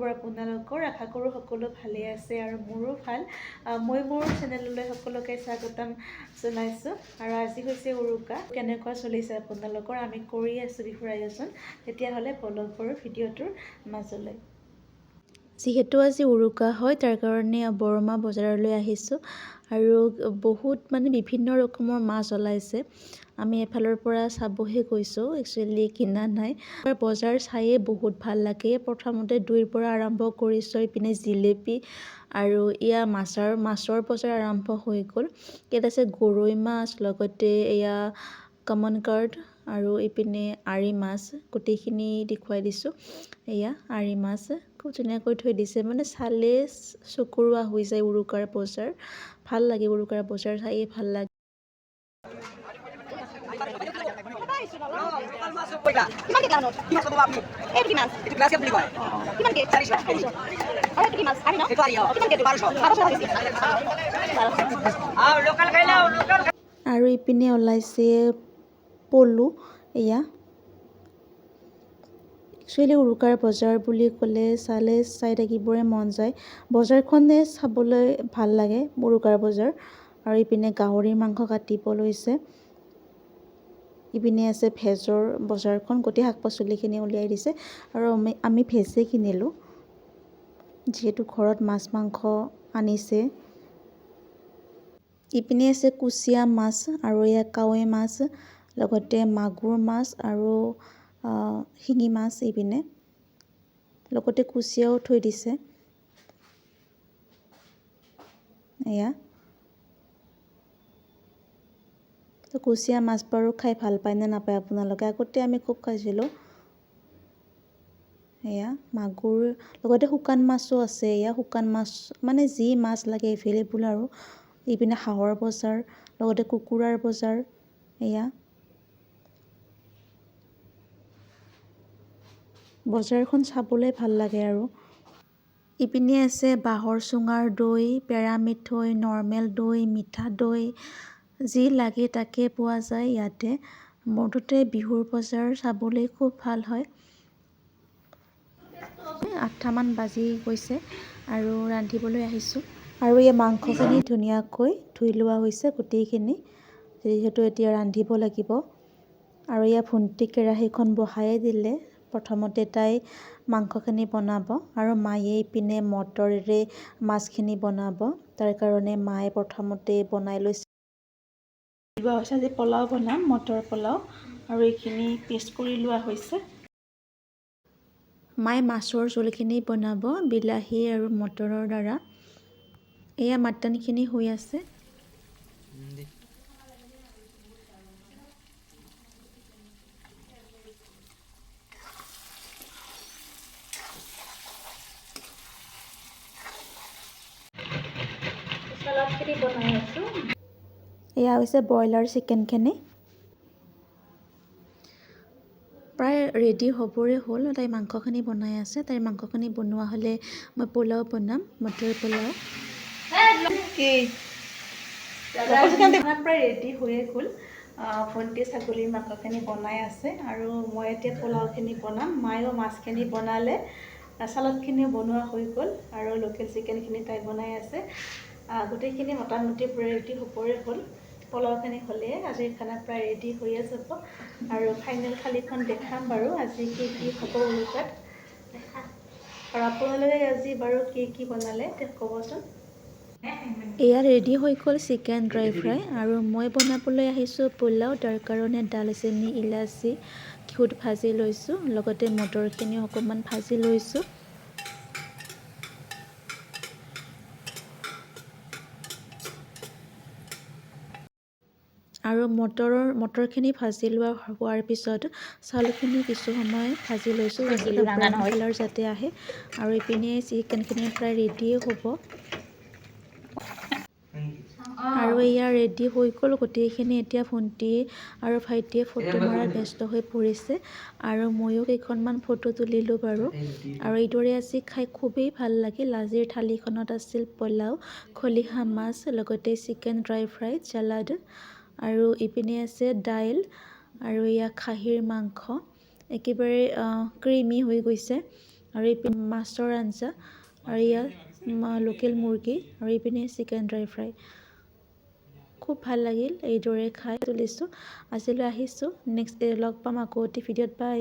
খবৰ আপোনালোকৰ? আশা কৰোঁ সকলো ভালে আছে আৰু মোৰো ভাল। মই মোৰ চেনেললৈ সকলোকে স্বাগতম জনাইছোঁ। আৰু আজি হৈছে উৰুকা। কেনেকুৱা চলিছে আপোনালোকৰ? আমি কৰি আছোঁ বিহুৰ আয়োজন। তেতিয়াহ'লে বলক বাৰু ভিডিঅ'টোৰ মাজলৈ। যিহেতু আজি উৰুকা হয়, তাৰ কাৰণে বৰমা বজাৰলৈ আহিছোঁ আৰু বহুত বিভিন্ন ৰকমৰ মাছ ওলাইছে। আমি এফালৰ পৰা চাবহে গৈছোঁ, একচুৱেলি কিনা নাই। বজাৰ চায়ে বহুত ভাল লাগে। প্ৰথমতে দৈৰ পৰা আৰম্ভ কৰিছোঁ, ইপিনে জিলেপি আৰু মাছৰ বজাৰ আৰম্ভ হৈ গ'ল। ইয়াত আছে গৰৈ মাছ, লগতে এয়া কমন কাৰ্ড আৰু ইপিনে আৰি মাছ, গোটেইখিনি দেখুৱাই দিছোঁ। এয়া আৰি মাছ খুব ধুনীয়াকৈ থৈ দিছে, চালে চকুৰোৱা হৈ যায় উৰুকাৰ বজাৰ। ভাল লাগে, উৰুকাৰ বজাৰ চায়ে ভাল লাগে। আৰু ইপিনে ওলাইছে পলু। এয়া একচুৱেলি উৰুকাৰ বজাৰ বুলি ক'লে চাই থাকিবৰে মন যায়। বজাৰখনে চাবলৈ ভাল লাগে, উৰুকাৰ বজাৰ। আৰু ইপিনে গাহৰিৰ মাংস কাটিব লৈছে। ইপিনে আছে ভেজৰ বজাৰখন, গোটেই শাক পাচলিখিনি উলিয়াই দিছে। আৰু আমি ভেজে কিনিলোঁ, যিহেতু ঘৰত মাছ মাংস আনিছে। ইপিনে আছে কুচিয়া মাছ আৰু এয়া কাৱৈ মাছ, লগতে মাগুৰ মাছ আৰু শিঙি মাছ ইপিনে, লগতে কুচিয়াও থৈ দিছে। এয়া কুচিয়া মাছ বাৰু খাই ভাল পায় নে নাপায় আপোনালোকে? আগতে আমি খুব খাইছিলোঁ। এয়া মাগুৰ, লগতে শুকান মাছো আছে। এয়া শুকান মাছ যি মাছ লাগে এভেইলেবল আৰু। ইপিনে হাঁহৰ বজাৰ, লগতে কুকুৰাৰ বজাৰ। এয়া বজাৰখন চাবলৈ ভাল লাগে আৰু। ইপিনে আছে বাঁহৰ চুঙাৰ দৈ, পেৰা মিঠৈ, নৰ্মেল দৈ, মিঠা দৈ, যি লাগে তাকে পোৱা যায় ইয়াতে। মুঠতে বিহুৰ বজাৰ চাবলৈ খুব ভাল হয়। 8টামান বাজি গৈছে আৰু ৰান্ধিবলৈ আহিছোঁ। আৰু এই মাংসখিনি ধুনীয়াকৈ ধুই লোৱা হৈছে গোটেইখিনি, যিহেতু এতিয়া ৰান্ধিব লাগিব। আৰু এয়া ভণ্টি কেৰাহীখন বহাই দিলে। প্ৰথমতে তাই মাংসখিনি বনাব আৰু মায়ে ইপিনে মটৰেৰে মাছখিনি বনাব। তাৰ কাৰণে মায়ে প্ৰথমতে বনাই লৈছে। আজি পোলাও বনাম, মটৰ পোলাও, আৰু এইখিনি পেষ্ট কৰি লোৱা হৈছে। মায়ে মাছৰ জোলখিনি বনাব বিলাহী আৰু মটৰৰ দ্বাৰা। এয়া মাটনখিনি হৈ আছে। চালাডখিনি বনাই আছোঁ। এয়া হৈছে ব্ৰইলাৰ চিকেনখিনি। প্ৰায় ৰেডি হ'বৰে হ'ল। তাই মাংসখিনি বনাই আছে। তাইৰ মাংসখিনি বনোৱা হ'লে মই পোলাও বনাম, মটৰ পোলাও। প্ৰায় ৰেডি হৈয়ে গ'ল। ভণ্টি ছাগলীৰ মাংসখিনি বনাই আছে আৰু মই এতিয়া পোলাওখিনি বনাম। মায়েও মাছখিনি বনালে, চালাডখিনিও বনোৱা হৈ গ'ল আৰু লোকেল চিকেনখিনি তাই বনাই আছে। গোটেইখিনি মোটামুটি ৰেডি হ'বৰে হ'ল। পোলাওখিনি হ'লে আজিৰ খানা প্ৰায় ৰেডি হৈয়ে যাব। আৰু ফাইনেল থালিখন দেখাম বাৰু, আজি কি হ'ব উৰুকাত। আৰু আপোনালোকে আজি বাৰু কি বনালে ক'বচোন। এয়া ৰেডি হৈ গ'ল চিকেন ড্ৰাই ফ্ৰাই, আৰু মই বনাবলৈ আহিছোঁ পোলাও। তাৰ কাৰণে দালচেনি, ইলাচি, ঘিউত ভাজি লৈছোঁ, লগতে মটৰখিনিও অকণমান ভাজি লৈছোঁ। আৰু মটৰখিনি ভাজি হোৱাৰ পিছত চাউলখিনি কিছু সময় ভাজি লৈছোঁ, ব্ৰাউন কালাৰ যাতে আহে। আৰু ইপিনে চিকেনখিনি প্ৰায় ৰেডিয়ে হ'ব। আৰু এয়া ৰেডি হৈ গ'ল গোটেইখিনি। এতিয়া ভণ্টি আৰু ভাইটিয়ে ফটো মৰাত ব্যস্ত হৈ পৰিছে আৰু ময়ো কেইখনমান ফটো তুলিলোঁ বাৰু। আৰু এইদৰে আজি খাই খুবেই ভাল লাগিল। আজিৰ থালিখনত আছিল পোলাও, খলিহা মাছ, লগতে চিকেন ড্ৰাই ফ্ৰাই, চালাড, আৰু ইপিনে আছে দাইল, আৰু এয়া খাহীৰ মাংস, একেবাৰে ক্ৰিমি হৈ গৈছে। আৰু এইপিনে মাছৰ আঞ্জা, আৰু ইয়াত লোকেল মুৰ্গী, আৰু এইপিনে চিকেন ড্ৰাই ফ্ৰাই। খুব ভাল লাগিল এইদৰে খাই তুলিছোঁ। আজিলৈ আহিছোঁ, নেক্সট লগ পাম আকৌ এটি ভিডিঅ'ত। বাই।